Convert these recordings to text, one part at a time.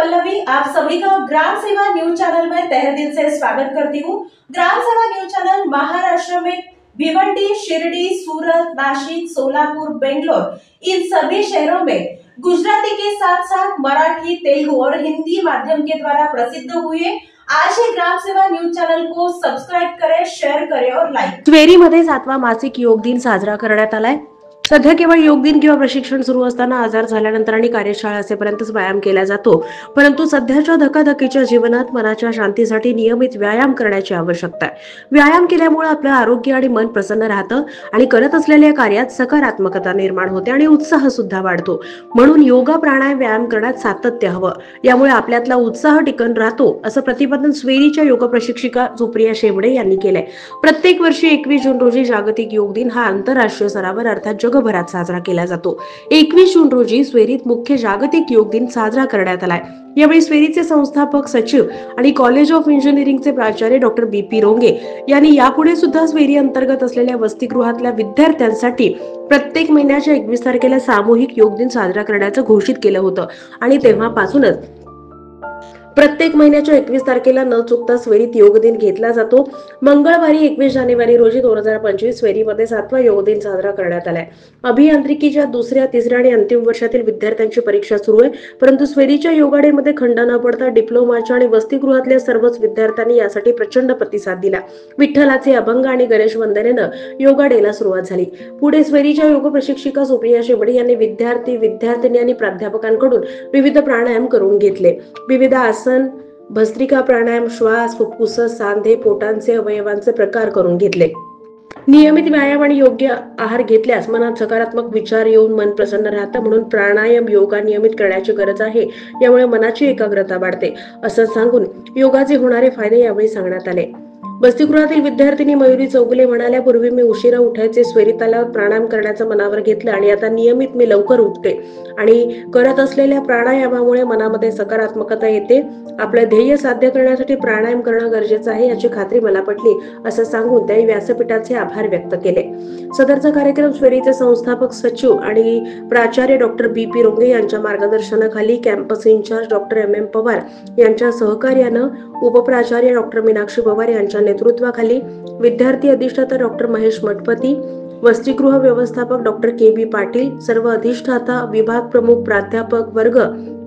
पल्लवी आप सभी का ग्राम सेवा न्यूज चैनल में तहे दिल से स्वागत करती हूँ। ग्राम सेवा न्यूज चैनल महाराष्ट्र में भिवंडी, शिरडी, सूरत, नासिक, सोलापुर, बेंगलोर इन सभी शहरों में गुजराती के साथ साथ मराठी, तेलुगु और हिंदी माध्यम के द्वारा प्रसिद्ध हुए। आज ही ग्राम सेवा न्यूज चॅनल को सबस्क्राइब करें, शेअर करें और लाईक। त्वेरी मध्ये 7वा मासिक योग दिन साजरा करण्यात आलाय। सध्या केवळ योग दिन किंवा प्रशिक्षण सुरू असताना आजार झाल्यानंतर आणि कार्यशाळा असेपर्यंतच व्यायाम केला जातो, परंतु सध्याच्या धकाधकीच्या जीवनात मनाच्या शांतीसाठी नियमित व्यायाम करण्याची आवश्यकता आहे। व्यायाम केल्यामुळे आपलं आरोग्य आणि मन प्रसन्न राहतं आणि करत असलेल्या कार्यात सकारात्मकता निर्माण होते आणि उत्साह सुद्धा वाढतो। म्हणून योगा, प्राणायाम, व्यायाम करण्यात सातत्य हवं, यामुळे आपल्यातला उत्साह टिकून राहतो, असं प्रतिपादन स्वेरीच्या योग प्रशिक्षिका सुप्रिया शेवडे यांनी केलंय। प्रत्येक वर्षी 21 जून रोजी जागतिक योग दिन हा आंतरराष्ट्रीय स्तरावर अर्थात जगभरात साजरा केला जातो। 21 जून रोजी स्वेरीत मुख्य जागतिक योग दिन साजरा करण्यात आलाय। यावेळी स्वेरीचे संस्थापक सचिव आणि कॉलेज ऑफ इंजिनिअरिंगचे प्राचार्य डॉक्टर बी.पी. रोंगे यांनी यापुढे सुद्धा स्वेरी अंतर्गत असलेल्या वसतिगृहातल्या विद्यार्थ्यांसाठी प्रत्येक महिन्याच्या 21 तारखेला सामूहिक योग दिन साजरा करण्याचं घोषित केलं होतं आणि तेव्हापासूनच प्रत्येक महिन्याच्या 21 तारखेला न चुकता स्वेरीत योग दिन घेतला जातो। मंगळवारी 21 जानेवारी रोजी 2025 स्वेरीमध्ये 7वा योग दिन साजरा करण्यात आलाय। अभियांत्रिकीच्या दुसऱ्या, तिसऱ्या आणि अंतिम वर्षातील विद्यार्थ्यांची परीक्षा सुरू आहे, परंतु स्वेरीच्या योगा डे मध्ये खंड न पडता डिप्लोमाच्या आणि वसतिगृहातल्या सर्वच विद्यार्थ्यांनी यासाठी प्रचंड प्रतिसाद दिला। विठ्ठलाचे अभंग आणि गणेश वंदनेनं योगा डेला सुरुवात झाली। पुढे स्वेरीच्या योग प्रशिक्षिका सुप्रिया शेवडे यांनी विद्यार्थी, विद्यार्थिनी आणि प्राध्यापकांकडून विविध प्राणायाम करून घेतले। विविध भस्त्रिका प्राणायाम, श्वास, फुफ्फुस, सांधे, पोटांचे अवयवांचे प्रकार करून घेतले। नियमित व्यायाम आणि योग्य आहार घेतल्यास मनात सकारात्मक विचार येऊन मन प्रसन्न राहतं, म्हणून प्राणायाम, योगा नियमित करण्याची गरज आहे। यामुळे मनाची एकाग्रता वाढते, असं सांगून योगाचे होणारे फायदे यावेळी सांगण्यात आले। वसतिगृहातील विद्यार्थिनी मयुरी चौगुले म्हणाल्या, पूर्वी मी उशिरा उठायचे, स्वेरी तलावात प्राणायाम करण्याचं मनावर घेतलं आणि आता नियमित मी लवकर उठते आणि करत असलेल्या प्राणायामामुळे मनामध्ये सकारात्मकता येते। आपलं ध्येय साध्य करण्यासाठी प्राणायाम करणं गरजेचं आहे याची खात्री मला पटली, असं सांगून त्यांनी व्यासपीठाचे आभार व्यक्त केले। सदरचा कार्यक्रम स्वेरीचे संस्थापक सचिव आणि प्राचार्य डॉक्टर बी.पी. रोंगे यांच्या मार्गदर्शनाखाली campus incharge doctor M M. Pawar यांच्या सहकार्यानं उपप्राचार्य डॉक्टर मीनाक्षी पवार यांच्या नेतृत्वाखाली, विद्यार्थी अधिष्ठाता डॉक्टर महेश मठपती, वसतिगृह व्यवस्थापक डॉक्टर के.बी. पाटील, सर्व अधिष्ठाता, विभाग प्रमुख, प्राध्यापक वर्ग,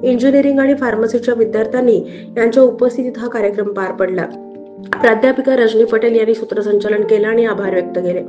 इंजिनिअरिंग आणि फार्मसीच्या विद्यार्थ्यांनी यांच्या उपस्थितीत हा कार्यक्रम पार पडला। प्राध्यापिका रजनी पटेल यांनी सूत्रसंचालन केलं आणि आभार व्यक्त केले।